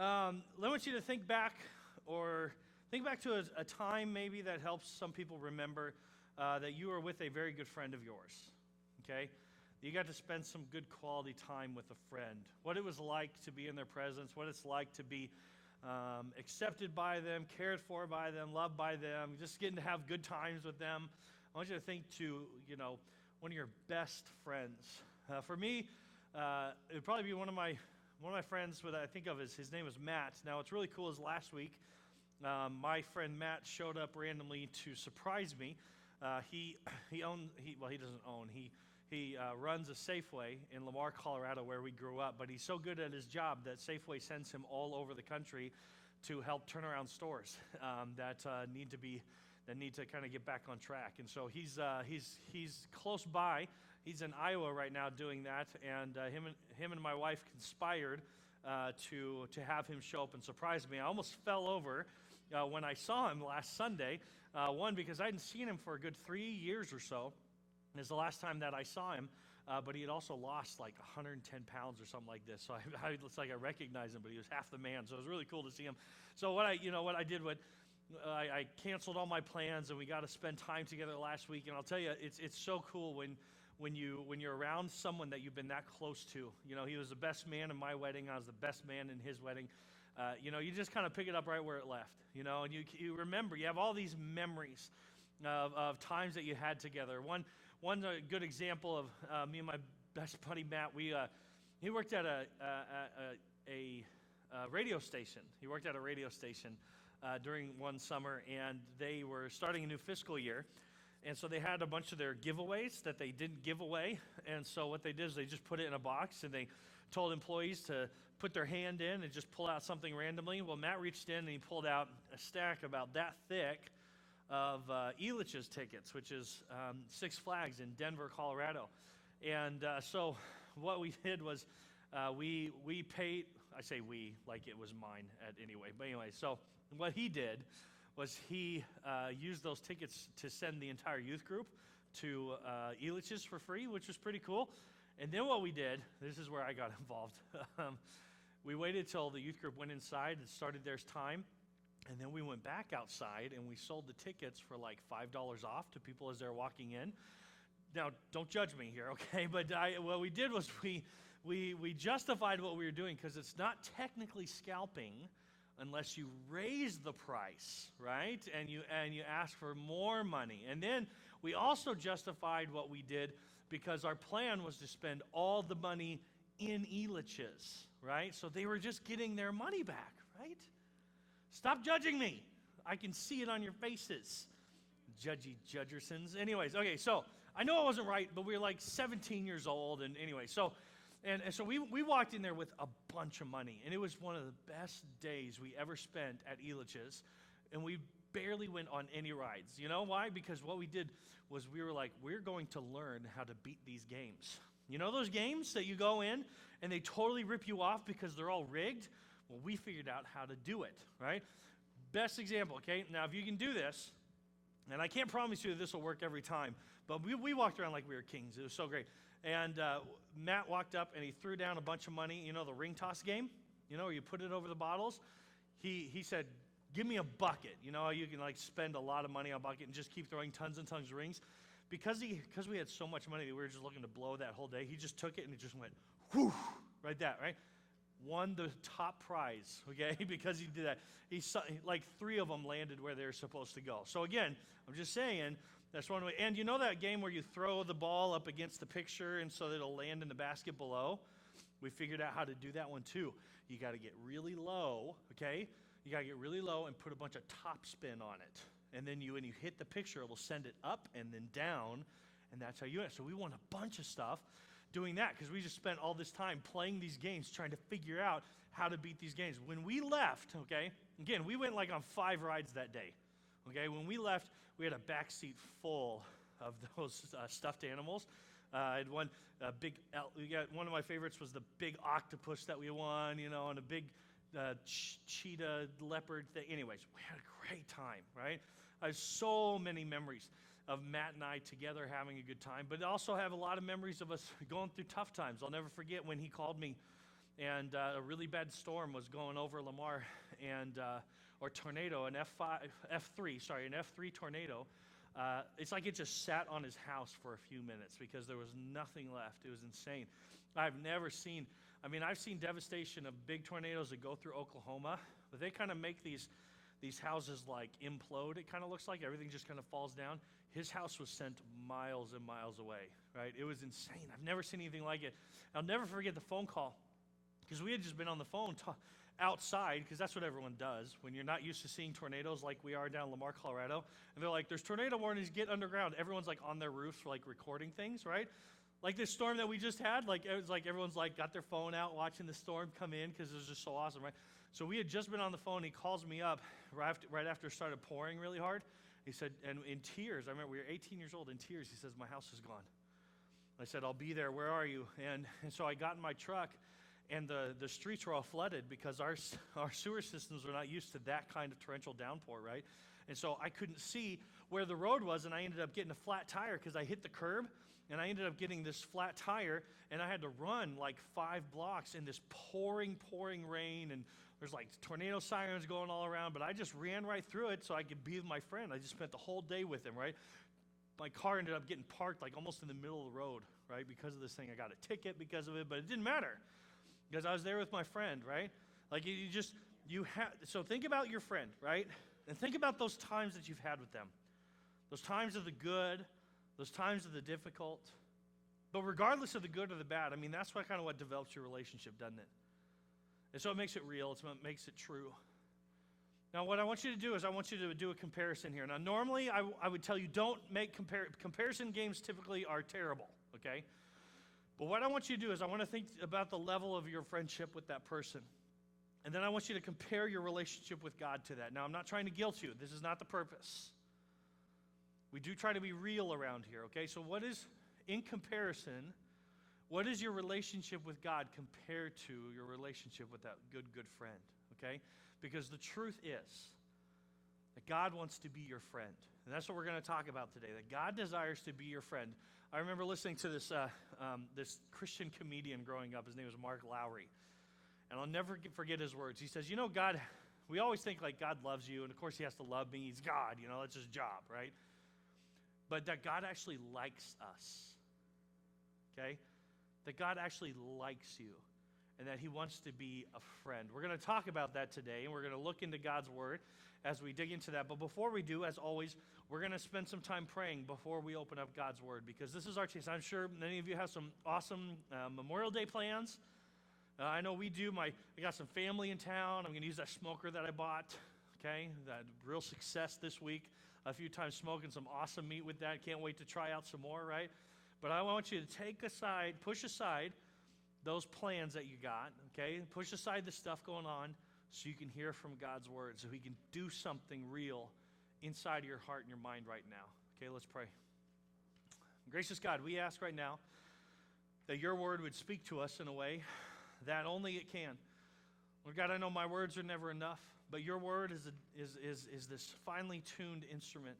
I want you to think back to a time maybe that helps some people remember that you were with a very good friend of yours, okay? You got to spend some good quality time with a friend. What it was like to be in their presence, what it's like to be accepted by them, cared for by them, loved by them, just getting to have good times with them. I want you to think to, one of your best friends. For me, it would probably be one of my friends that I think of his name is Matt. Now, what's really cool is last week, my friend Matt showed up randomly to surprise me. He doesn't own. He runs a Safeway in Lamar, Colorado, where we grew up. But he's so good at his job that Safeway sends him all over the country to help turn around stores that need to kind of get back on track. And so he's close by. He's in Iowa right now doing that, and him and my wife conspired to have him show up and surprise me. I almost fell over when I saw him last Sunday. One, because I hadn't seen him for a good 3 years or so. It's the last time that I saw him, but he had also lost like 110 pounds or something like this. So it's like I recognized him, but he was half the man. So it was really cool to see him. So I canceled all my plans, and we got to spend time together last week. And I'll tell you, it's so cool when you're around someone that you've been that close to. He was the best man in my wedding. I was the best man in his wedding. You just kind of pick it up right where it left. And you remember, you have all these memories of times that you had together. One good example of me and my best buddy Matt. He worked at a radio station. He worked at a radio station during one summer, and they were starting a new fiscal year. And so they had a bunch of their giveaways that they didn't give away. And so what they did is they just put it in a box, and they told employees to put their hand in and just pull out something randomly. Well, Matt reached in and he pulled out a stack about that thick of Elitch's tickets, which is Six Flags in Denver, Colorado. And so what we did was we paid, I say we, like it was mine anyway. But anyway, so what he did was he used those tickets to send the entire youth group to Elitch's for free, which was pretty cool. And then what we did, this is where I got involved. We waited till the youth group went inside and started their time. And then we went back outside and we sold the tickets for like $5 off to people as they're walking in. Now, don't judge me here, okay? But what we did was we justified what we were doing because it's not technically scalping unless you raise the price, right? And you ask for more money. And then we also justified what we did because our plan was to spend all the money in Elitch's, right? So they were just getting their money back, right? Stop judging me. I can see it on your faces. Judgy Judgersons. Anyways, okay, so I know I wasn't right, but we were like 17 years old. And anyway, so we walked in there with a bunch of money. And it was one of the best days we ever spent at Elitch's. And we barely went on any rides. You know why? Because what we did was we were like, we're going to learn how to beat these games. You know those games that you go in and they totally rip you off because they're all rigged? Well, we figured out how to do it, right? Best example, okay? Now, if you can do this, and I can't promise you this will work every time, but we walked around like we were kings. It was so great. And Matt walked up and he threw down a bunch of money. The ring toss game, where you put it over the bottles? He said, give me a bucket. You can like spend a lot of money on a bucket and just keep throwing tons and tons of rings. Because we had so much money that we were just looking to blow that whole day, he just took it and it just went, whoosh, right that, right? Won the top prize, okay, because he did that. Like 3 of them landed where they're supposed to go. So again, I'm just saying, that's one way. And you know that game where you throw the ball up against the picture and so that it'll land in the basket below? We figured out how to do that one too. You got to get really low, okay? You got to get really low and put a bunch of top spin on it. And then when you hit the picture, it will send it up and then down, and that's how you do it. So we won a bunch of stuff doing that because we just spent all this time playing these games trying to figure out how to beat these games. When we left, okay, again, we went like on 5 rides that day, okay? When we left, we had a back seat full of those stuffed animals. I had one one of my favorites was the big octopus that we won, and a big cheetah leopard thing. Anyways, we had a great time, right? I have so many memories of Matt and I together having a good time, but also have a lot of memories of us going through tough times. I'll never forget when he called me and a really bad storm was going over Lamar, and or tornado, an F3 tornado. It's like it just sat on his house for a few minutes because there was nothing left. It was insane. I've seen devastation of big tornadoes that go through Oklahoma, but they kind of make these houses like implode. It kind of looks like everything just kind of falls down. His house was sent miles and miles away, right? It was insane. I've never seen anything like it. I'll never forget the phone call, because we had just been on the phone outside, because that's what everyone does when you're not used to seeing tornadoes like we are down in Lamar, Colorado. And they're like, there's tornado warnings, get underground. Everyone's like on their roofs, like recording things, right? Like this storm that we just had, like it was like everyone's like got their phone out watching the storm come in because it was just so awesome, right? So we had just been on the phone. He calls me up right after it started pouring really hard. He said, and in tears, I remember we were 18 years old, in tears, he says, my house is gone. I said, I'll be there. Where are you? And so I got in my truck, and the streets were all flooded because our sewer systems were not used to that kind of torrential downpour, right? And so I couldn't see where the road was, and I ended up getting a flat tire because I hit the curb, and I ended up getting this flat tire, and I had to run like 5 blocks in this pouring rain, and there's like tornado sirens going all around, but I just ran right through it so I could be with my friend. I just spent the whole day with him, right? My car ended up getting parked like almost in the middle of the road, right? Because of this thing. I got a ticket because of it, but it didn't matter because I was there with my friend, right? Like so think about your friend, right? And think about those times that you've had with them. Those times of the good, those times of the difficult. But regardless of the good or the bad, that's kind of what develops your relationship, doesn't it? And so it makes it real. It's what makes it true. Now, what I want you to do is I want you to do a comparison here. Now, normally I would tell you don't make comparison games. Typically are terrible, okay? But what I want you to do is I want to think about the level of your friendship with that person. And then I want you to compare your relationship with God to that. Now, I'm not trying to guilt you. This is not the purpose. We do try to be real around here, okay? So in comparison, what is your relationship with God compared to your relationship with that good friend, okay? Because the truth is that God wants to be your friend. And that's what we're going to talk about today, that God desires to be your friend. I remember listening to this Christian comedian growing up. His name was Mark Lowry. And I'll never forget his words. He says, God, we always think like God loves you, and of course he has to love me. He's God, that's his job, right? But that God actually likes us, okay? That God actually likes you, and that he wants to be a friend. We're going to talk about that today, and we're going to look into God's word as we dig into that. But before we do, as always, we're going to spend some time praying before we open up God's word, because this is our chance. I'm sure many of you have some awesome Memorial Day plans. I know we do. I got some family in town. I'm going to use that smoker that I bought, okay? That real success this week. A few times smoking some awesome meat with that. Can't wait to try out some more, right? But I want you to push aside those plans that you got, okay? Push aside the stuff going on so you can hear from God's word, so he can do something real inside of your heart and your mind right now. Okay, let's pray. Gracious God, we ask right now that your word would speak to us in a way that only it can. Lord God, I know my words are never enough, but your word is this finely tuned instrument.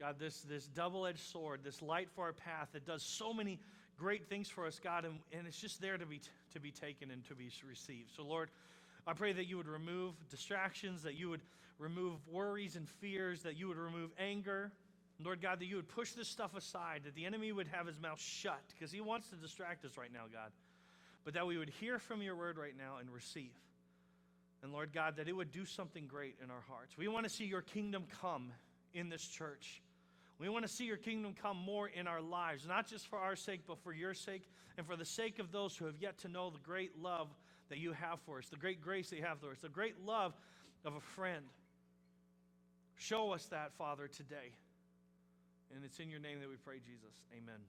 God, this double-edged sword, this light for our path that does so many great things for us, God, and it's just there to be taken and to be received. So, Lord, I pray that you would remove distractions, that you would remove worries and fears, that you would remove anger. Lord God, that you would push this stuff aside, that the enemy would have his mouth shut, because he wants to distract us right now, God. But that we would hear from your word right now and receive. And Lord God, that it would do something great in our hearts. We want to see your kingdom come in this church. We want to see your kingdom come more in our lives, not just for our sake, but for your sake and for the sake of those who have yet to know the great love that you have for us, the great grace that you have for us, the great love of a friend. Show us that, Father, today. And it's in your name that we pray, Jesus. Amen.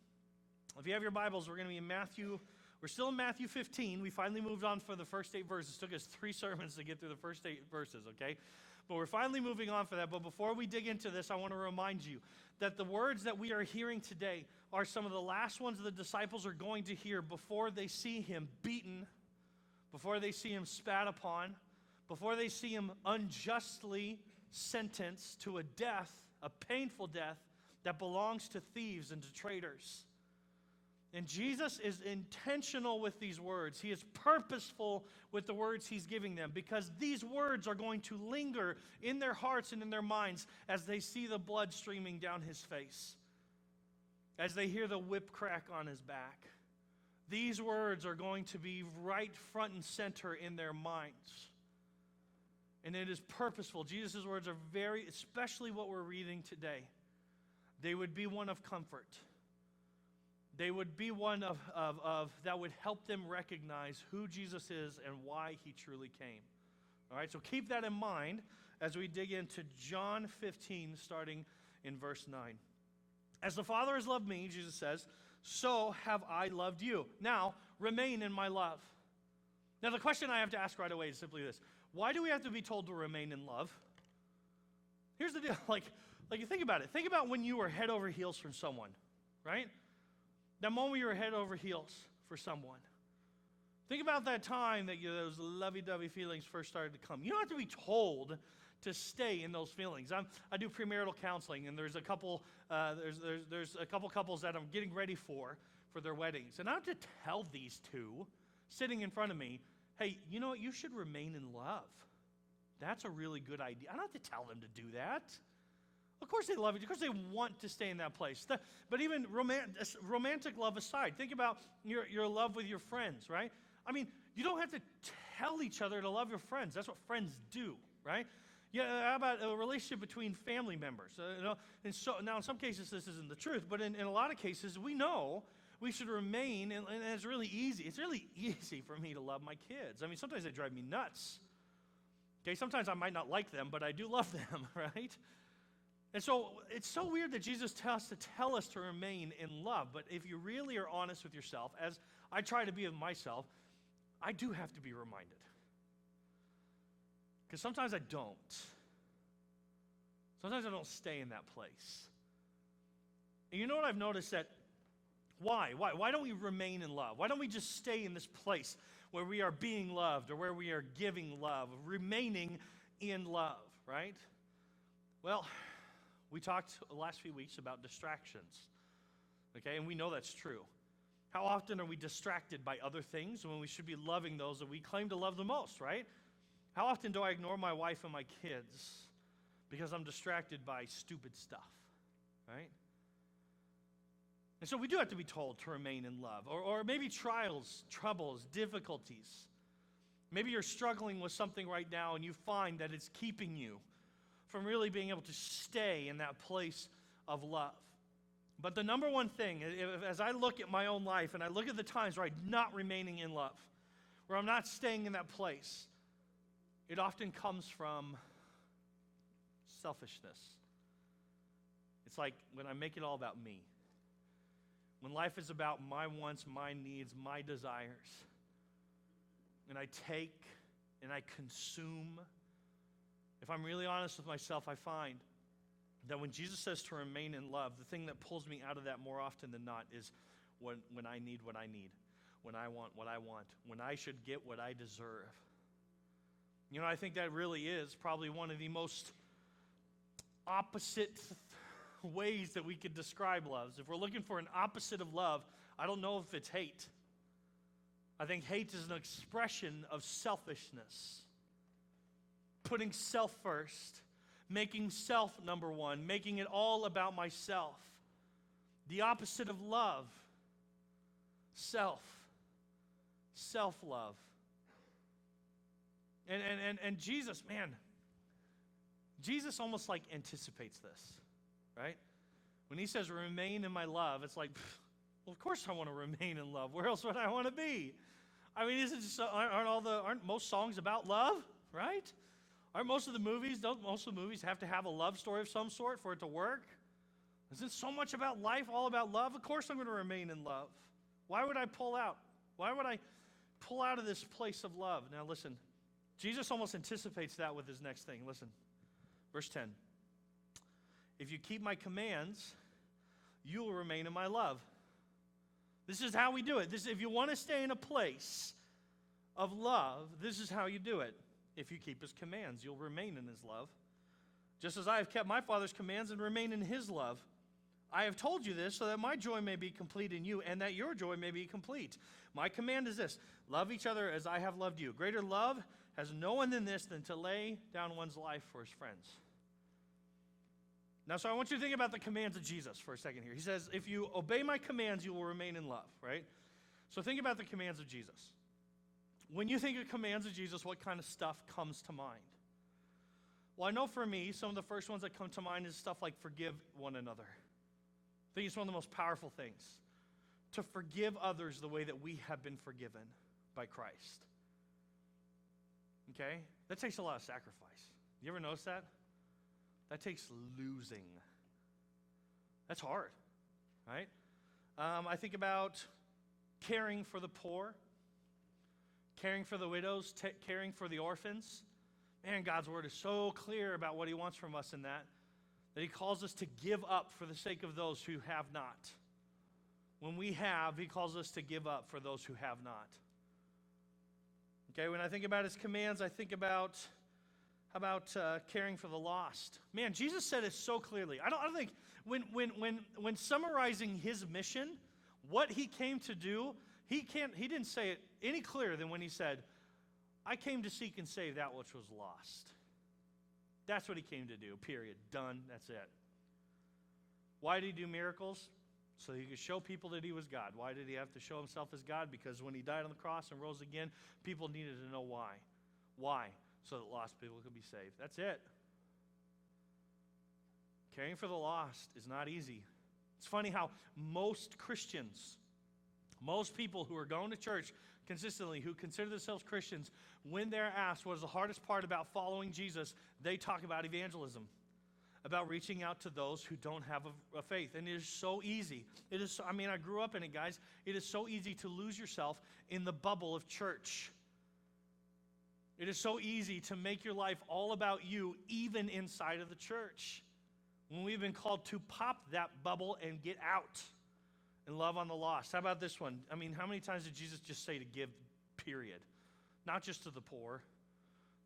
If you have your Bibles, we're going to be in Matthew. We're still in Matthew 15. We finally moved on for the first 8 verses. It took us 3 sermons to get through the first 8 verses, okay? But we're finally moving on for that. But before we dig into this, I want to remind you that the words that we are hearing today are some of the last ones the disciples are going to hear before they see him beaten, before they see him spat upon, before they see him unjustly sentenced to a death, a painful death that belongs to thieves and to traitors. And Jesus is intentional with these words. He is purposeful with the words he's giving them because these words are going to linger in their hearts and in their minds as they see the blood streaming down his face, as they hear the whip crack on his back. These words are going to be right front and center in their minds. And it is purposeful. Jesus' words are very, especially what we're reading today, they would be one of comfort. They would be one of that would help them recognize who Jesus is and why he truly came. All right, so keep that in mind as we dig into John 15, starting in verse 9. As the Father has loved me, Jesus says, so have I loved you. Now, remain in my love. Now, the question I have to ask right away is simply this. Why do we have to be told to remain in love? Here's the deal. Like you think about it. Think about when you were head over heels for someone, right? That moment you were head over heels for someone. Think about that time that those lovey-dovey feelings first started to come. You don't have to be told to stay in those feelings. I do premarital counseling, and there's a couple there's a couple couples that I'm getting ready for their weddings. And I have to tell these two sitting in front of me, hey, you know what? You should remain in love. That's a really good idea. I don't have to tell them to do that. Of course they love it. Of course they want to stay in that place. But even romantic love aside, think about your love with your friends, right? I mean, you don't have to tell each other to love your friends. That's what friends do, right? Yeah, how about a relationship between family members? And so now in some cases this isn't the truth, but in a lot of cases we know we should remain, and it's really easy. It's really easy for me to love my kids. I mean, sometimes they drive me nuts. Okay, sometimes I might not like them, but I do love them, right? And so it's so weird that Jesus has to tell us to remain in love. But if you really are honest with yourself, as I try to be with myself, I do have to be reminded. Because sometimes I don't. Sometimes I don't stay in that place. And you know what I've noticed? That why don't we remain in love? Why don't we just stay in this place where we are being loved or where we are giving love, remaining in love, right? Well, we talked the last few weeks about distractions, okay? And we know that's true. How often are we distracted by other things when we should be loving those that we claim to love the most, right? How often do I ignore my wife and my kids because I'm distracted by stupid stuff, right? And so we do have to be told to remain in love. Or maybe trials, troubles, difficulties. Maybe you're struggling with something right now and you find that it's keeping you from really being able to stay in that place of love. But the number one thing, as I look at my own life and I look at the times where I'm not remaining in love, where I'm not staying in that place, it often comes from selfishness. It's like when I make it all about me. When life is about my wants, my needs, my desires, and I take and I consume. If I'm really honest with myself, I find that when Jesus says to remain in love, the thing that pulls me out of that more often than not is when I need what I need, when I want what I want, when I should get what I deserve. You know, I think that really is probably one of the most opposite ways that we could describe love. If we're looking for an opposite of love, I don't know if it's hate. I think hate is an expression of selfishness. Putting self first, making self number one, making it all about myself. The opposite of love, self-love. And Jesus, man, Jesus almost like anticipates this, right? When he says remain in my love, it's like, well, of course I want to remain in love. Where else would I want to be? I mean, aren't most songs about love, right? Don't most of the movies have to have a love story of some sort for it to work? Isn't so much about life all about love? Of course I'm going to remain in love. Why would I pull out? Why would I pull out of this place of love? Now listen, Jesus almost anticipates that with his next thing. Listen, verse 10. If you keep my commands, you will remain in my love. This is how we do it. If you want to stay in a place of love, this is how you do it. If you keep his commands, you'll remain in his love. Just as I have kept my Father's commands and remain in his love. I have told you this so that my joy may be complete in you and that your joy may be complete. My command is this: love each other as I have loved you. Greater love has no one than this, than to lay down one's life for his friends. Now, so I want you to think about the commands of Jesus for a second here. He says, if you obey my commands, you will remain in love, right? So think about the commands of Jesus. When you think of commands of Jesus, what kind of stuff comes to mind? Well, I know for me, some of the first ones that come to mind is stuff like forgive one another. I think it's one of the most powerful things, to forgive others the way that we have been forgiven by Christ. Okay? That takes a lot of sacrifice. You ever notice that? That takes losing. That's hard, right? I think about caring for the poor, caring for the widows, caring for the orphans. Man, God's word is so clear about what he wants from us in that he calls us to give up for the sake of those who have not. When we have, he calls us to give up for those who have not. Okay, when I think about his commands, I think about caring for the lost. Man, Jesus said it so clearly. I don't think when summarizing his mission, what he came to do, he didn't say it any clearer than when he said, I came to seek and save that which was lost. That's what he came to do, period. Done, that's it. Why did he do miracles? So he could show people that he was God. Why did he have to show himself as God? Because when he died on the cross and rose again, people needed to know why. Why? So that lost people could be saved. That's it. Caring for the lost is not easy. It's funny how most Christians, most people who are going to church consistently, who consider themselves Christians, when they're asked what is the hardest part about following Jesus, they talk about evangelism, about reaching out to those who don't have a faith. And it is so easy. I grew up in it, guys. It is so easy to lose yourself in the bubble of church. It is so easy to make your life all about you, even inside of the church, when we've been called to pop that bubble and get out and love on the lost. How about this one? How many times did Jesus just say to give, period? Not just to the poor,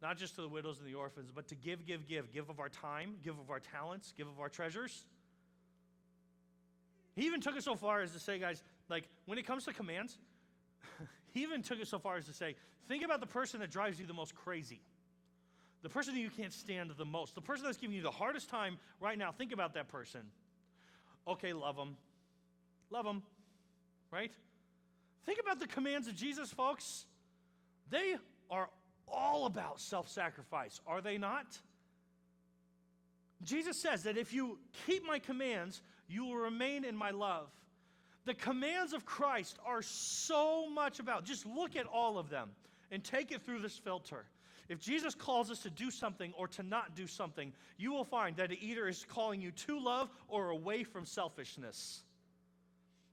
not just to the widows and the orphans, but to give. Give of our time, give of our talents, give of our treasures. He even took it so far as to say, guys, like when it comes to commands, he even took it so far as to say, think about the person that drives you the most crazy. The person that you can't stand the most. The person that's giving you the hardest time right now. Think about that person. Okay, love them. Love them, right? Think about the commands of Jesus, folks. They are all about self-sacrifice, are they not? Jesus says that if you keep my commands, you will remain in my love. The commands of Christ are so much about, just look at all of them and take it through this filter. If Jesus calls us to do something or to not do something, you will find that it either is calling you to love or away from selfishness.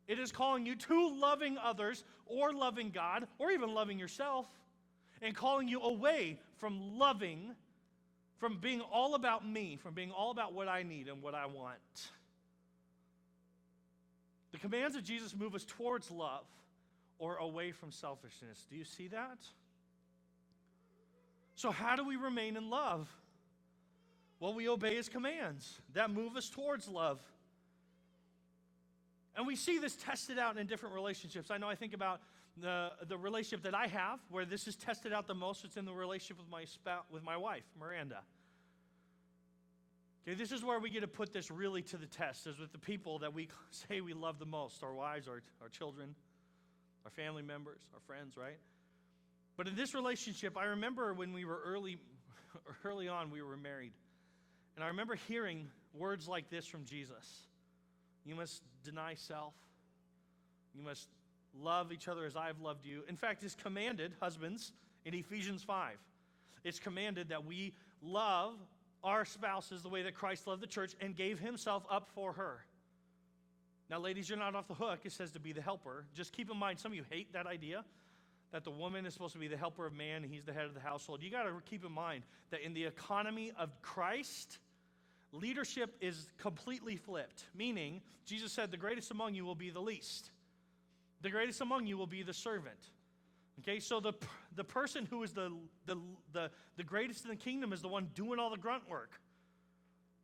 It is calling you to loving others or loving God or even loving yourself, and calling you away from loving, from being all about me, from being all about what I need and what I want. The commands of Jesus move us towards love or away from selfishness. Do you see that? So how do we remain in love? Well, we obey his commands that move us towards love. And we see this tested out in different relationships. I think about the relationship that I have, where this is tested out the most. It's in the relationship with my wife, Miranda. Okay, this is where we get to put this really to the test, is with the people that we say we love the most, our wives, our children, our family members, our friends, right? But in this relationship, I remember when we were early on, we were married. And I remember hearing words like this from Jesus. You must deny self. You must love each other as I have loved you. In fact, it's commanded, husbands, in Ephesians 5. It's commanded that we love our spouses the way that Christ loved the church and gave himself up for her. Now, ladies, you're not off the hook. It says to be the helper. Just keep in mind, some of you hate that idea, that the woman is supposed to be the helper of man and he's the head of the household. You got to keep in mind that in the economy of Christ, leadership is completely flipped, meaning Jesus said the greatest among you will be the least. The greatest among you will be the servant. Okay, so the person who is the greatest in the kingdom is the one doing all the grunt work,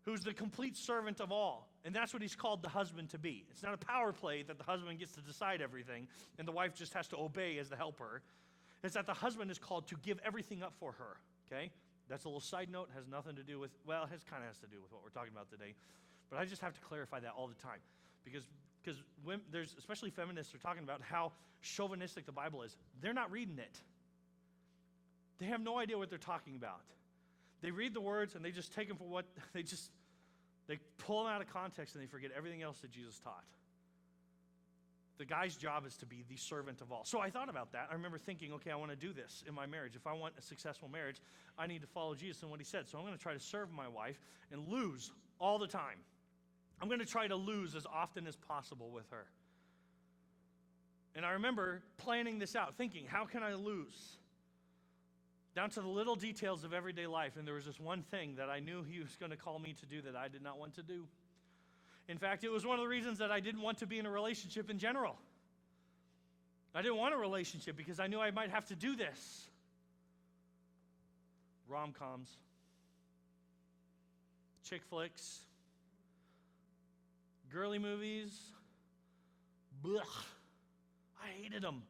who's the complete servant of all. And that's what he's called the husband to be. It's not a power play that the husband gets to decide everything and the wife just has to obey as the helper. It's that the husband is called to give everything up for her, okay? That's a little side note, has nothing to do with, well, it kind of has to do with what we're talking about today. But I just have to clarify that all the time. Because there's, especially feminists are talking about how chauvinistic the Bible is. They're not reading it. They have no idea what they're talking about. They read the words and they just take them for what, they pull them out of context and they forget everything else that Jesus taught. The guy's job is to be the servant of all. So I thought about that. I remember thinking, okay, I want to do this in my marriage. If I want a successful marriage, I need to follow Jesus and what he said. So I'm going to try to serve my wife and lose all the time. I'm going to try to lose as often as possible with her. And I remember planning this out, thinking, how can I lose? Down to the little details of everyday life. And there was this one thing that I knew he was going to call me to do that I did not want to do. In fact, it was one of the reasons that I didn't want to be in a relationship in general. I didn't want a relationship because I knew I might have to do this. Rom-coms, chick flicks, girly movies. Blech. I hated them.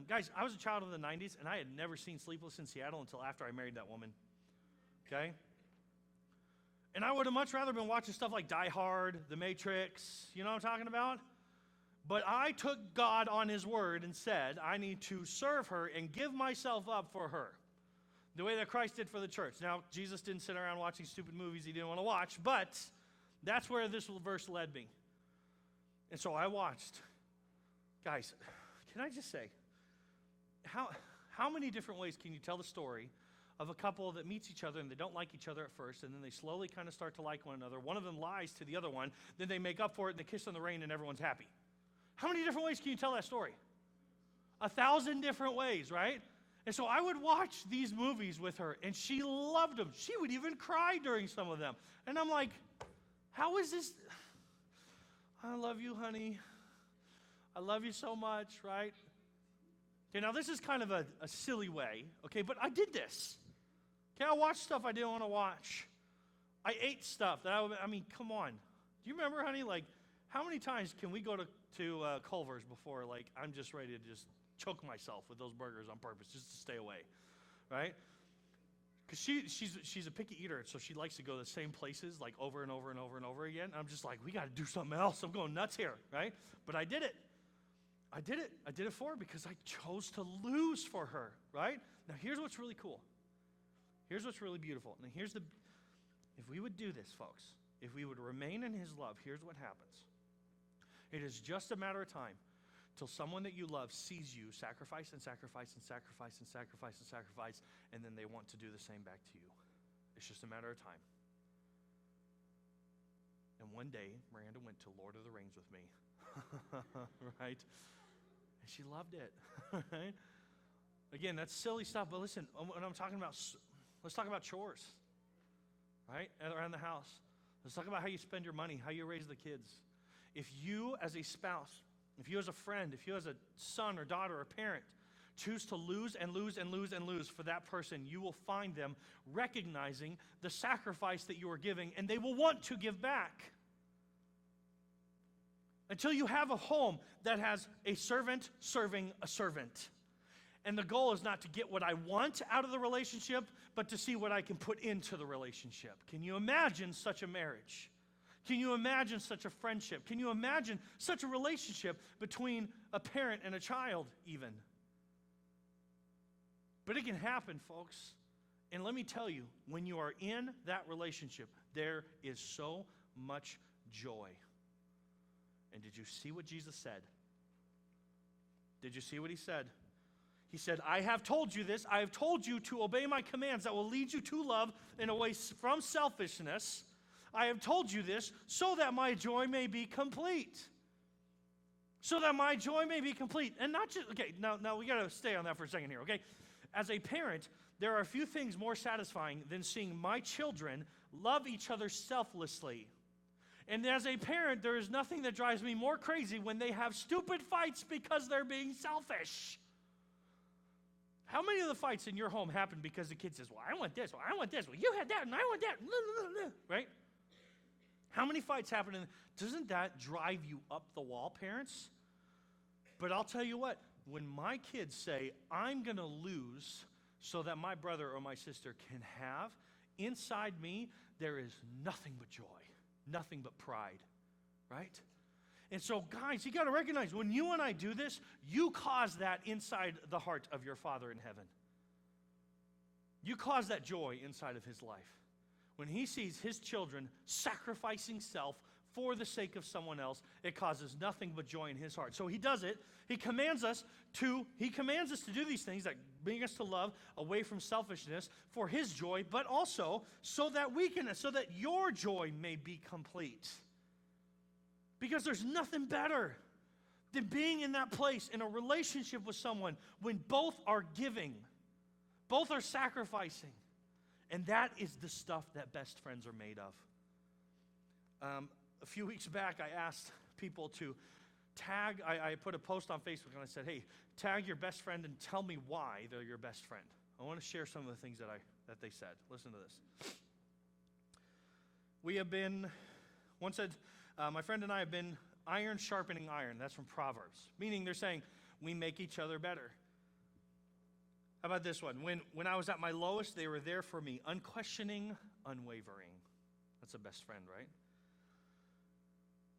Guys, I was a child of the 90s, and I had never seen Sleepless in Seattle until after I married that woman. Okay? And I would have much rather been watching stuff like Die Hard, The Matrix, you know what I'm talking about? But I took God on his word and said, I need to serve her and give myself up for her. The way that Christ did for the church. Now, Jesus didn't sit around watching stupid movies he didn't want to watch, but that's where this verse led me. And so I watched. Guys, can I just say, how many different ways can you tell the story of a couple that meets each other and they don't like each other at first, and then they slowly kind of start to like one another. One of them lies to the other one, then they make up for it and they kiss in the rain and everyone's happy. How many different ways can you tell that story? 1,000 different ways, right? And so I would watch these movies with her, and she loved them. She would even cry during some of them. And I'm like, how is this? I love you, honey. I love you so much, right? Okay, now this is kind of a silly way, okay, but I did this. Okay, I watched stuff I didn't want to watch. I ate stuff that I mean, come on. Do you remember, honey, like, how many times can we go to Culver's before, like, I'm just ready to just choke myself with those burgers on purpose just to stay away, right? Because she's a picky eater, so she likes to go to the same places, like, over and over and over and over again. And I'm just like, we got to do something else. I'm going nuts here, right? But I did it. I did it for her because I chose to lose for her, right? Now, here's what's really cool. Here's what's really beautiful. Now, if we would do this, folks, if we would remain in his love, here's what happens. It is just a matter of time till someone that you love sees you sacrifice and sacrifice and sacrifice and sacrifice and sacrifice, and then they want to do the same back to you. It's just a matter of time. And one day, Miranda went to Lord of the Rings with me, right? And she loved it, right? Again, that's silly stuff, but listen, when I'm talking about, let's talk about chores, right, around the house. Let's talk about how you spend your money, how you raise the kids. If you as a spouse, if you as a friend, if you as a son or daughter or parent choose to lose and lose and lose and lose for that person, you will find them recognizing the sacrifice that you are giving, and they will want to give back. Until you have a home that has a servant serving a servant. And the goal is not to get what I want out of the relationship, but to see what I can put into the relationship. Can you imagine such a marriage? Can you imagine such a friendship? Can you imagine such a relationship between a parent and a child even? But it can happen, folks. And let me tell you, when you are in that relationship, there is so much joy. And did you see what Jesus said? Did you see what he said? He said, I have told you this. I have told you to obey my commands that will lead you to love and away from selfishness. I have told you this so that my joy may be complete. So that my joy may be complete. And not just, okay, now we got to stay on that for a second here, okay? As a parent, there are a few things more satisfying than seeing my children love each other selflessly. And as a parent, there is nothing that drives me more crazy when they have stupid fights because they're being selfish. How many of the fights in your home happen because the kid says, well, I want this, well, I want this, well, you had that, and I want that, right? How many fights happen? Doesn't that drive you up the wall, parents? But I'll tell you what, when my kids say, I'm going to lose so that my brother or my sister can have, inside me, there is nothing but joy, nothing but pride, right? And so, guys, you got to recognize, when you and I do this, you cause that inside the heart of your Father in heaven. You cause that joy inside of his life. When he sees his children sacrificing self for the sake of someone else, it causes nothing but joy in his heart. So he does it. He commands us to do these things that bring us to love away from selfishness for his joy, but also so that your joy may be complete. Because there's nothing better than being in that place in a relationship with someone when both are giving, both are sacrificing. And that is the stuff that best friends are made of. A few weeks back, I asked people to tag, I put a post on Facebook and I said, hey, tag your best friend and tell me why they're your best friend. I want to share some of the things that they said. Listen to this. One said, my friend and I have been iron sharpening iron. That's from Proverbs. Meaning they're saying, we make each other better. How about this one? When I was at my lowest, they were there for me, unquestioning, unwavering. That's a best friend, right?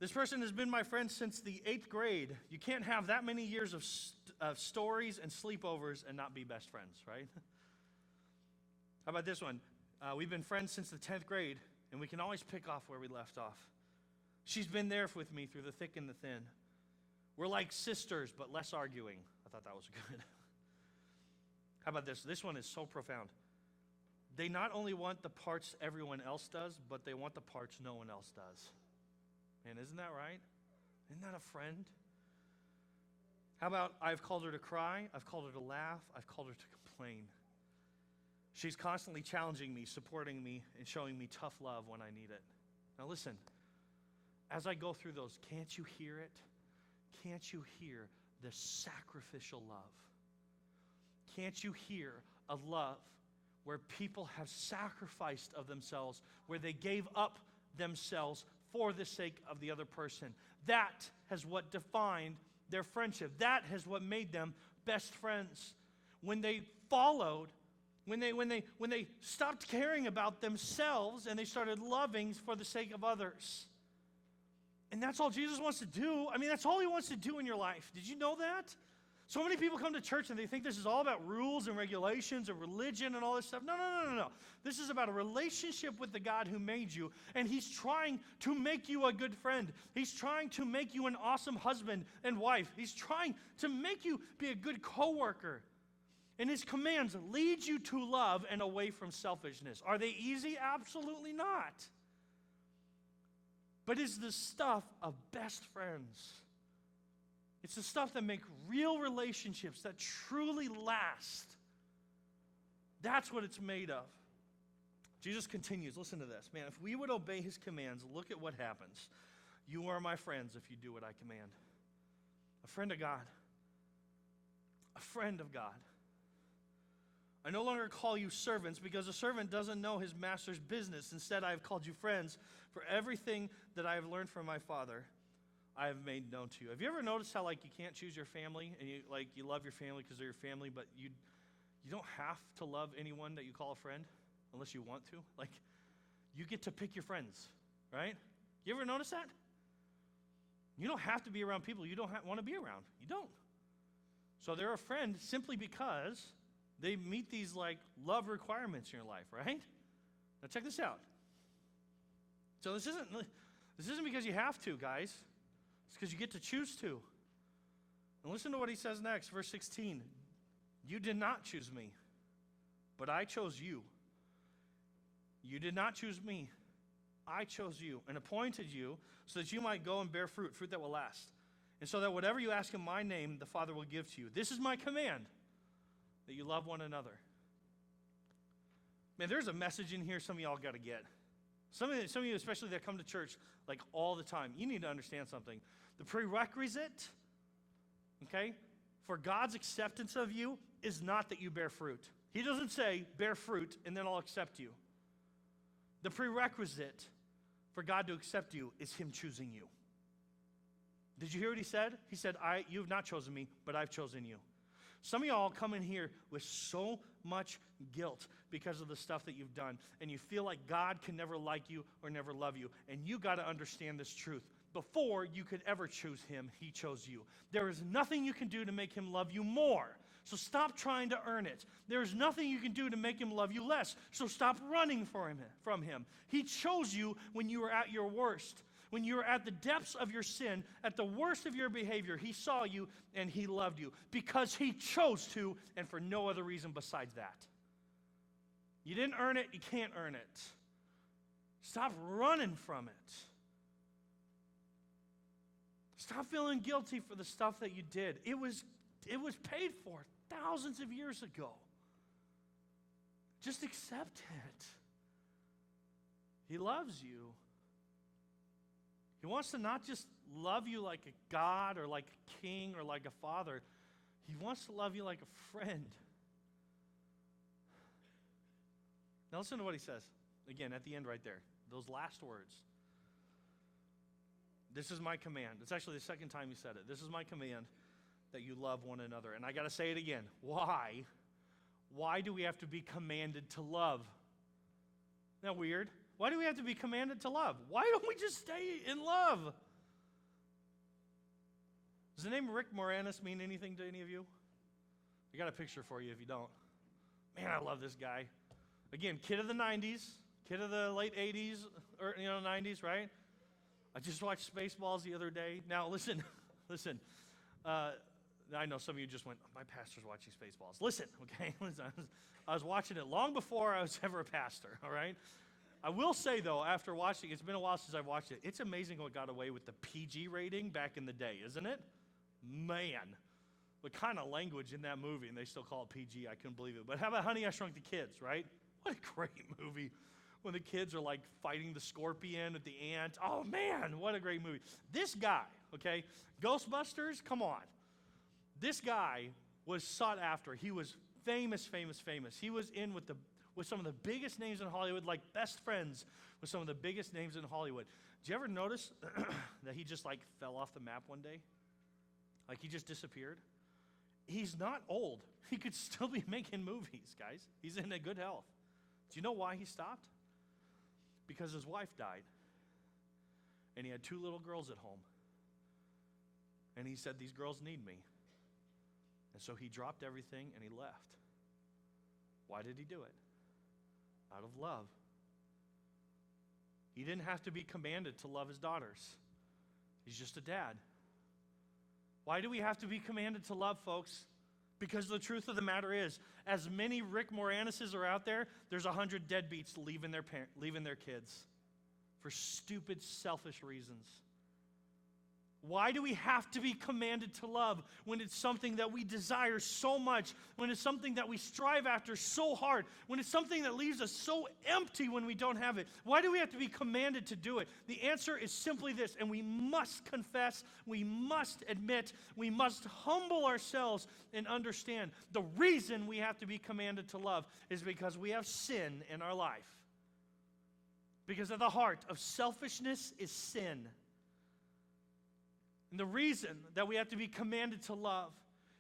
This person has been my friend since the 8th grade. You can't have that many years of stories and sleepovers and not be best friends, right? How about this one? We've been friends since the 10th grade, and we can always pick off where we left off. She's been there with me through the thick and the thin. We're like sisters, but less arguing. I thought that was good. How about this? This one is so profound. They not only want the parts everyone else does, but they want the parts no one else does. Man, isn't that right? Isn't that a friend? How about I've called her to cry, I've called her to laugh, I've called her to complain. She's constantly challenging me, supporting me, and showing me tough love when I need it. Now listen, as I go through those, can't you hear it? Can't you hear the sacrificial love? Can't you hear a love where people have sacrificed of themselves, where they gave up themselves for the sake of the other person? That has what defined their friendship. That has what made them best friends. When they followed, when they stopped caring about themselves and they started loving for the sake of others. And that's all Jesus wants to do. I mean, that's all he wants to do in your life. Did you know that? So many people come to church and they think this is all about rules and regulations and religion and all this stuff. No. This is about a relationship with the God who made you, and he's trying to make you a good friend. He's trying to make you an awesome husband and wife. He's trying to make you be a good coworker. And his commands lead you to love and away from selfishness. Are they easy? Absolutely not. But it's the stuff of best friends. It's the stuff that make real relationships that truly last. That's what it's made of. Jesus continues. Listen to this. Man, if we would obey his commands, look at what happens. You are my friends if you do what I command. A friend of God. A friend of God. I no longer call you servants because a servant doesn't know his master's business. Instead, I have called you friends, for everything that I have learned from my Father I have made known to you. Have you ever noticed how you can't choose your family and you love your family because they're your family, but you don't have to love anyone that you call a friend unless you want to? You get to pick your friends, right? You ever notice that? You don't have to be around people you don't want to be around. You don't. So they're a friend simply because they meet these love requirements in your life, right? Now check this out. So this isn't because you have to, guys. It's because you get to choose to. And listen to what he says next, verse 16. You did not choose me, but I chose you. You did not choose me. I chose you and appointed you so that you might go and bear fruit that will last. And so that whatever you ask in my name, the Father will give to you. This is my command, that you love one another. Man, there's a message in here some of y'all got to get. Some of you, especially that come to church all the time, you need to understand something. The prerequisite, okay, for God's acceptance of you is not that you bear fruit. He doesn't say, bear fruit, and then I'll accept you. The prerequisite for God to accept you is him choosing you. Did you hear what he said? He said, you have not chosen me, but I've chosen you. Some of y'all come in here with so much guilt because of the stuff that you've done, and you feel like God can never like you or never love you, and you got to understand this truth. Before you could ever choose him, he chose you. There is nothing you can do to make him love you more, so stop trying to earn it. There is nothing you can do to make him love you less, so stop running from him. He chose you when you were at your worst. When you were at the depths of your sin, at the worst of your behavior, he saw you and he loved you because he chose to, and for no other reason besides that. You didn't earn it, you can't earn it. Stop running from it. Stop feeling guilty for the stuff that you did. It was paid for thousands of years ago. Just accept it. He loves you. He wants to not just love you like a God or like a king or like a father. He wants to love you like a friend. Now listen to what he says. Again, at the end right there. Those last words. This is my command. It's actually the second time he said it. This is my command, that you love one another. And I got to say it again. Why? Why do we have to be commanded to love? Isn't that weird? Why do we have to be commanded to love? Why don't we just stay in love? Does the name Rick Moranis mean anything to any of you? I got a picture for you if you don't. Man, I love this guy. Again, kid of the 90s, kid of the late 80s, or 90s, right? I just watched Spaceballs the other day. Now, listen. I know some of you just went, my pastor's watching Spaceballs. Listen, okay? I was watching it long before I was ever a pastor, all right? I will say, though, after watching, it's been a while since I've watched it, it's amazing what got away with the PG rating back in the day, isn't it? Man, what kind of language in that movie, and they still call it PG, I couldn't believe it. But how about Honey, I Shrunk the Kids, right? What a great movie. When the kids are like fighting the scorpion with the ant. Oh, man, what a great movie. This guy, okay, Ghostbusters, come on. This guy was sought after. He was famous. He was in with some of the biggest names in Hollywood, like best friends with some of the biggest names in Hollywood. Did you ever notice that he just like fell off the map one day? Like he just disappeared? He's not old. He could still be making movies, guys. He's in a good health. Do you know why he stopped? Because his wife died. And he had 2 little girls at home. And he said, these girls need me. And so he dropped everything and he left. Why did he do it? Out of love. He didn't have to be commanded to love his daughters. He's just a dad. Why do we have to be commanded to love, folks? Because the truth of the matter is, as many Rick Moranises are out there, there's 100 deadbeats leaving their kids for stupid, selfish reasons. Why do we have to be commanded to love when it's something that we desire so much, when it's something that we strive after so hard, when it's something that leaves us so empty when we don't have it? Why do we have to be commanded to do it? The answer is simply this, and we must confess, we must admit, we must humble ourselves and understand. The reason we have to be commanded to love is because we have sin in our life. Because at the heart of selfishness is sin. And the reason that we have to be commanded to love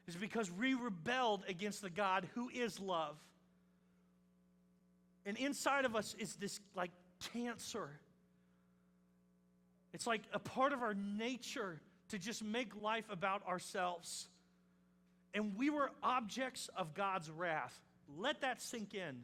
is because we rebelled against the God who is love. And inside of us is this like cancer. It's like a part of our nature to just make life about ourselves. And we were objects of God's wrath. Let that sink in.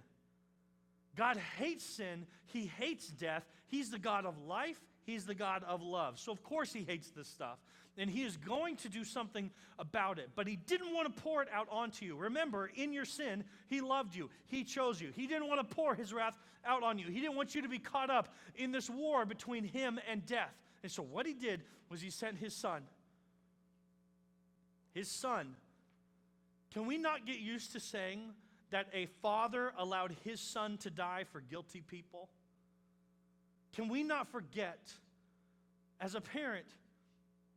God hates sin. He hates death. He's the God of life. He's the God of love. So of course he hates this stuff. And he is going to do something about it. But he didn't want to pour it out onto you. Remember, in your sin, he loved you. He chose you. He didn't want to pour his wrath out on you. He didn't want you to be caught up in this war between him and death. And so what he did was he sent his son. His son. Can we not get used to saying that a father allowed his son to die for guilty people? Can we not forget, as a parent,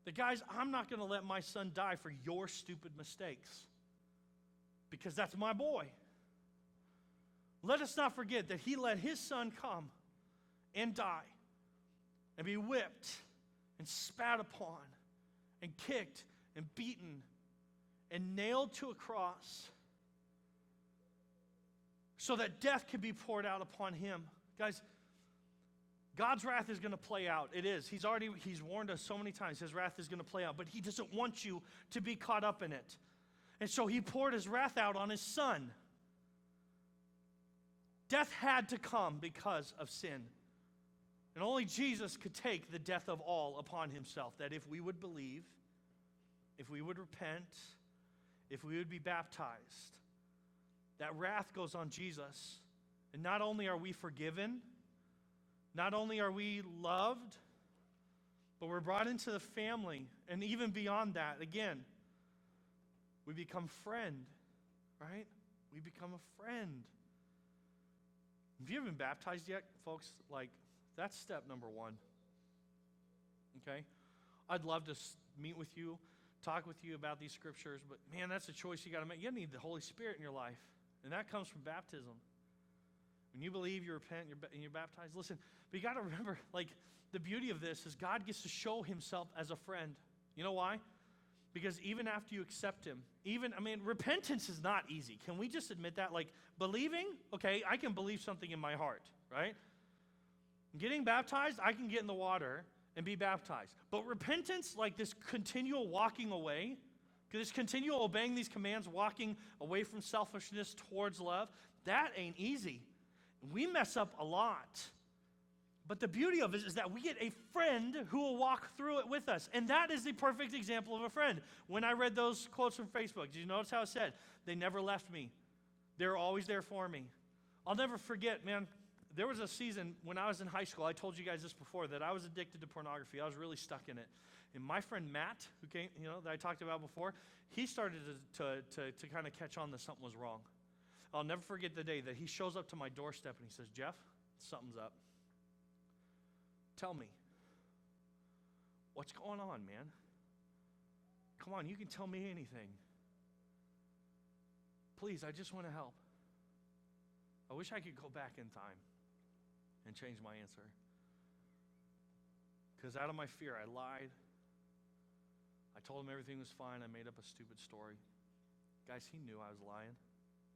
that guys, I'm not going to let my son die for your stupid mistakes, because that's my boy. Let us not forget that he let his son come and die and be whipped and spat upon and kicked and beaten and nailed to a cross so that death could be poured out upon him. Guys, God's wrath is going to play out. It is. He's warned us so many times. His wrath is going to play out, but he doesn't want you to be caught up in it. And so he poured his wrath out on his son. Death had to come because of sin. And only Jesus could take the death of all upon himself, that if we would believe, if we would repent, if we would be baptized, that wrath goes on Jesus. And not only are we forgiven, not only are we loved, but we're brought into the family. And even beyond that, again, we become friend, right? We become a friend. If you haven't been baptized yet, folks, that's step number one. Okay? I'd love to meet with you, talk with you about these scriptures, but man, that's a choice you got to make. You need the Holy Spirit in your life, and that comes from baptism. When you believe, you repent, and you're baptized. Listen, but you got to remember, the beauty of this is God gets to show himself as a friend. You know why? Because even after you accept him, repentance is not easy. Can we just admit that? Believing, okay, I can believe something in my heart, right? Getting baptized, I can get in the water and be baptized. But repentance, this continual walking away, this continual obeying these commands, walking away from selfishness towards love, that ain't easy. We mess up a lot. But the beauty of it is that we get a friend who will walk through it with us. And that is the perfect example of a friend. When I read those quotes from Facebook, did you notice how it said, they never left me. They were always there for me. I'll never forget, man, there was a season when I was in high school, I told you guys this before, that I was addicted to pornography. I was really stuck in it. And my friend Matt, who came, that I talked about before, he started to kind of catch on that something was wrong. I'll never forget the day that he shows up to my doorstep and he says, Jeff, something's up. Tell me, what's going on, man? Come on, you can tell me anything. Please, I just want to help. I wish I could go back in time and change my answer. Because out of my fear, I lied. I told him everything was fine. I made up a stupid story. Guys, he knew I was lying.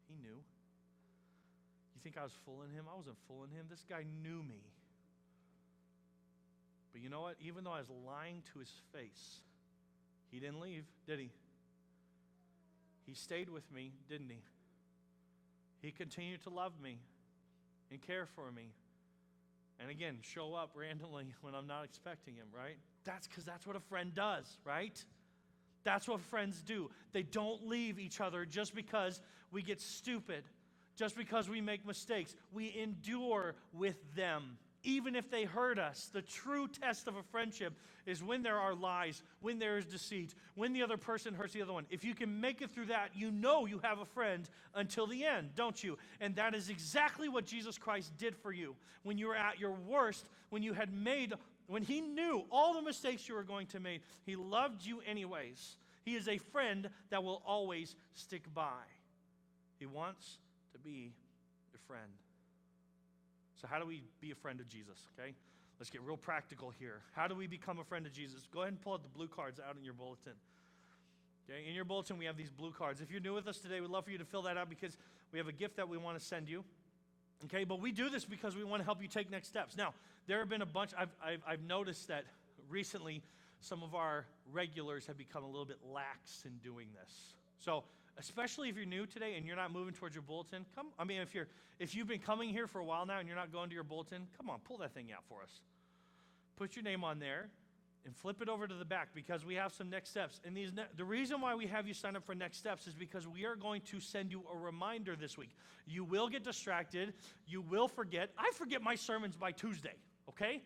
He knew. You think I was fooling him? I wasn't fooling him. This guy knew me. But you know what? Even though I was lying to his face, he didn't leave, did he? He stayed with me, didn't he? He continued to love me and care for me. And again, show up randomly when I'm not expecting him, right? That's because that's what a friend does, right? That's what friends do. They don't leave each other just because we get stupid, just because we make mistakes. We endure with them, even if they hurt us. The true test of a friendship is when there are lies, when there is deceit, when the other person hurts the other one. If you can make it through that, you know you have a friend until the end, don't you? And that is exactly what Jesus Christ did for you. When you were at your worst, when he knew all the mistakes you were going to make, he loved you anyways. He is a friend that will always stick by. He wants to be your friend. So how do we be a friend of Jesus, okay? Let's get real practical here. How do we become a friend of Jesus? Go ahead and pull out the blue cards out in your bulletin. Okay, in your bulletin, we have these blue cards. If you're new with us today, we'd love for you to fill that out because we have a gift that we want to send you. Okay, but we do this because we want to help you take next steps. Now, there have been a bunch, I've noticed that recently some of our regulars have become a little bit lax in doing this. So, especially if you're new today and you're not moving towards your bulletin, if you've been coming here for a while now and you're not going to your bulletin, come on, pull that thing out for us. Put your name on there and flip it over to the back because we have some next steps. And the reason why we have you sign up for next steps is because we are going to send you a reminder this week. You will get distracted. You will forget. I forget my sermons by Tuesday, okay?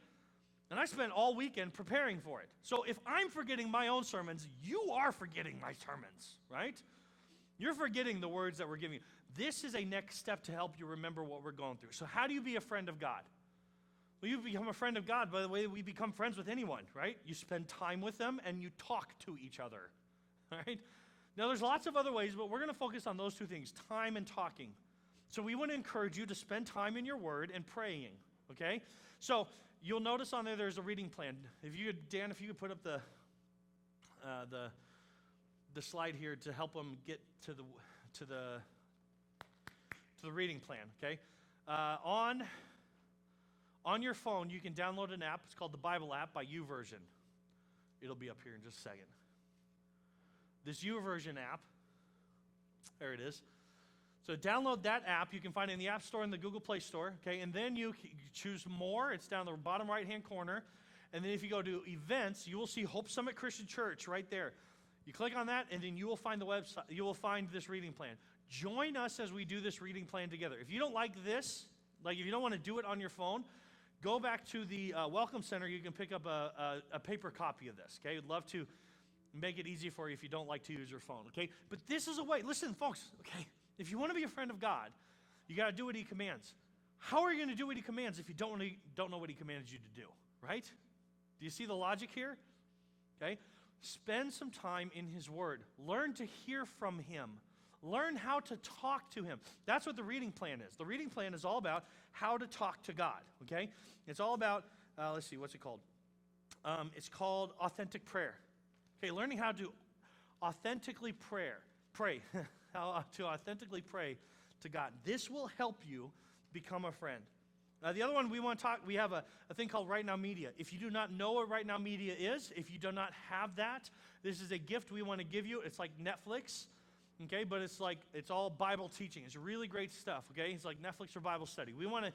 And I spent all weekend preparing for it. So if I'm forgetting my own sermons, you are forgetting my sermons, right? You're forgetting the words that we're giving you. This is a next step to help you remember what we're going through. So how do you be a friend of God? Well, you become a friend of God by the way we become friends with anyone, right? You spend time with them and you talk to each other, right? Now, there's lots of other ways, but we're going to focus on those two things, time and talking. So we want to encourage you to spend time in your word and praying, okay? So you'll notice on there there's a reading plan. If you could, Dan, if you could put up the slide here to help them get to the reading plan, okay? On your phone, you can download an app. It's called the Bible app by YouVersion. It'll be up here in just a second. This YouVersion app, there it is. So download that app. You can find it in the App Store and the Google Play Store, okay? And then you choose More. It's down the bottom right-hand corner. And then if you go to Events, you will see Hope Summit Christian Church right there. You click on that, and then you will find the website. You will find this reading plan. Join us as we do this reading plan together. If you don't like this, like if you don't want to do it on your phone, go back to the Welcome Center. You can pick up a paper copy of this, okay? We'd love to make it easy for you if you don't like to use your phone, okay? But this is a way. Listen, folks, okay? If you want to be a friend of God, you got to do what he commands. How are you going to do what he commands if you don't know what he commanded you to do, right? Do you see the logic here? Okay? Spend some time in his word. Learn to hear from him. Learn how to talk to him. That's what the reading plan is. The reading plan is all about how to talk to God, okay? It's all about, let's see, what's it called? It's called authentic prayer. Okay, learning how to authentically pray, how to authentically pray to God. This will help you become a friend. The other one we want to talk, we have a thing called Right Now Media. If you do not know what Right Now Media is, if you do not have that, this is a gift we want to give you. It's like Netflix, okay, but it's all Bible teaching. It's really great stuff, okay? It's like Netflix for Bible study. We want to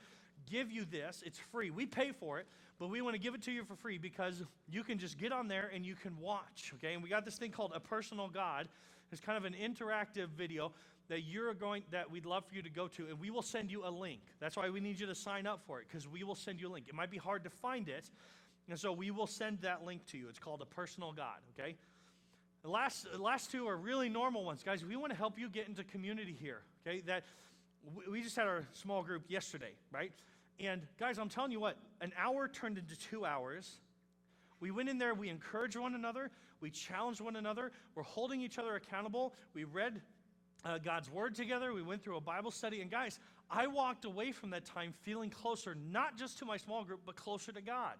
give you this. It's free. We pay for it, but we want to give it to you for free because you can just get on there and you can watch, okay? And we got this thing called A Personal God. It's kind of an interactive video that we'd love for you to go to, and we will send you a link. That's why we need you to sign up for it, because we will send you a link. It might be hard to find it, and so we will send that link to you. It's called A Personal God, okay? The last two are really normal ones. Guys, we want to help you get into community here, okay? That we just had our small group yesterday, right? And guys, I'm telling you what, an hour turned into 2 hours. We went in there, we encouraged one another, we challenged one another, we're holding each other accountable. We read God's word together, we went through a Bible study, and guys, I walked away from that time feeling closer, not just to my small group, but closer to God.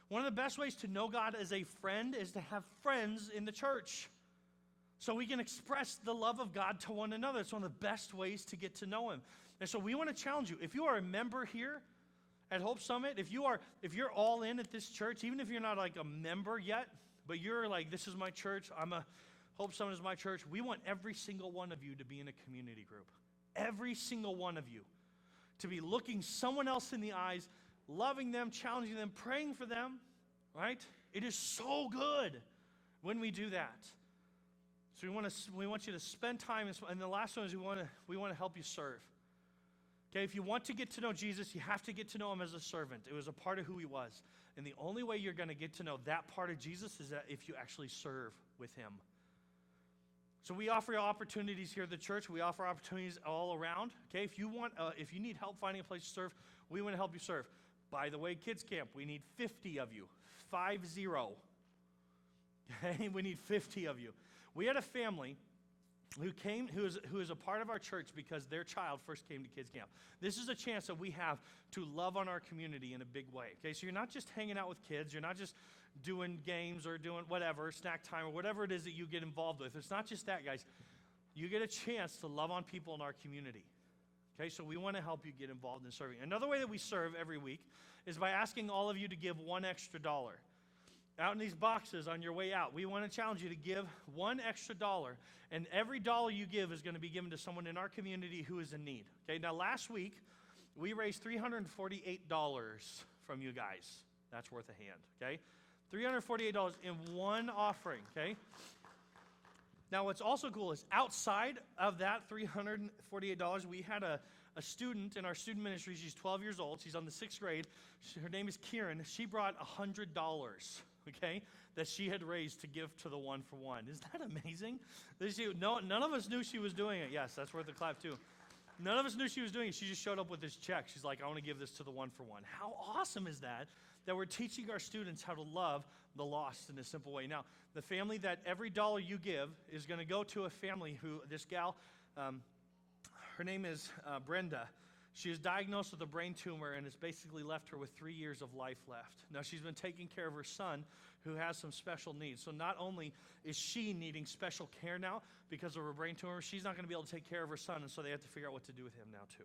One of the best ways to know God as a friend is to have friends in the church, so we can express the love of God to one another. It's one of the best ways to get to know him. And so we want to challenge you. If you are a member here at Hope Summit, if you're all in at this church, even if you're not like a member yet, but you're like, this is my church, Hope Summit is my church, we want every single one of you to be in a community group. Every single one of you to be looking someone else in the eyes, loving them, challenging them, praying for them, right? It is so good when we do that. So we want you to spend time, and the last one is we want to help you serve. Okay, if you want to get to know Jesus, you have to get to know him as a servant. It was a part of who he was. And the only way you're going to get to know that part of Jesus is that if you actually serve with him. So we offer opportunities here at the church. We offer opportunities all around. Okay, if you need help finding a place to serve, we want to help you serve. By the way, kids camp, we need 50 of you. 50. Okay, we need 50 of you. We had a family who is a part of our church because their child first came to kids camp. This is a chance that we have to love on our community in a big way. Okay, so you're not just hanging out with kids, you're not just doing games or doing whatever, snack time or whatever it is that you get involved with. It's not just that, guys. You get a chance to love on people in our community. Okay, so we want to help you get involved in serving. Another way that we serve every week is by asking all of you to give $1 extra. Out in these boxes on your way out, we want to challenge you to give $1 extra, and every dollar you give is going to be given to someone in our community who is in need. Okay, now last week, we raised $348 from you guys. That's worth a hand, okay? $348 in one offering, okay? Now what's also cool is outside of that $348, we had a student in our student ministry. She's 12 years old. She's on the 6th grade. Her name is Kieran. She brought $100, okay, that she had raised to give to the One for One. Isn't that amazing? None of us knew she was doing it. Yes, that's worth a clap too. None of us knew she was doing it. She just showed up with this check. She's like, I want to give this to the One for One. How awesome is that we're teaching our students how to love the lost in a simple way. Now, the family that every dollar you give is going to go to a family who, this gal, her name is Brenda. She was diagnosed with a brain tumor, and it's basically left her with 3 years of life left. Now, she's been taking care of her son, who has some special needs. So not only is she needing special care now because of her brain tumor, she's not going to be able to take care of her son, and so they have to figure out what to do with him now too.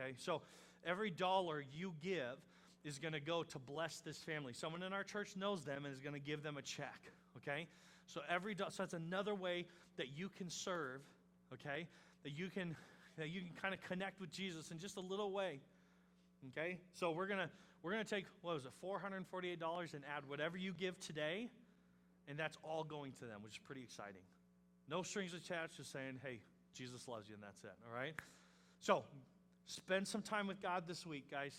Okay? So every dollar you give is going to go to bless this family. Someone in our church knows them and is going to give them a check. Okay? So so that's another way that you can serve, okay? That you can kind of connect with Jesus in just a little way. Okay? So we're gonna take, what was it, $448 and add whatever you give today, and that's all going to them, which is pretty exciting. No strings attached, just saying, hey, Jesus loves you, and that's it. All right? So spend some time with God this week, guys.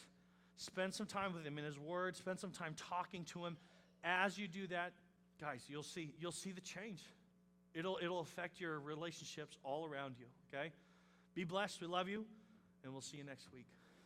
Spend some time with him in his word. Spend some time talking to him. As you do that, guys, you'll see the change. It'll affect your relationships all around you, okay? Be blessed. We love you, and we'll see you next week.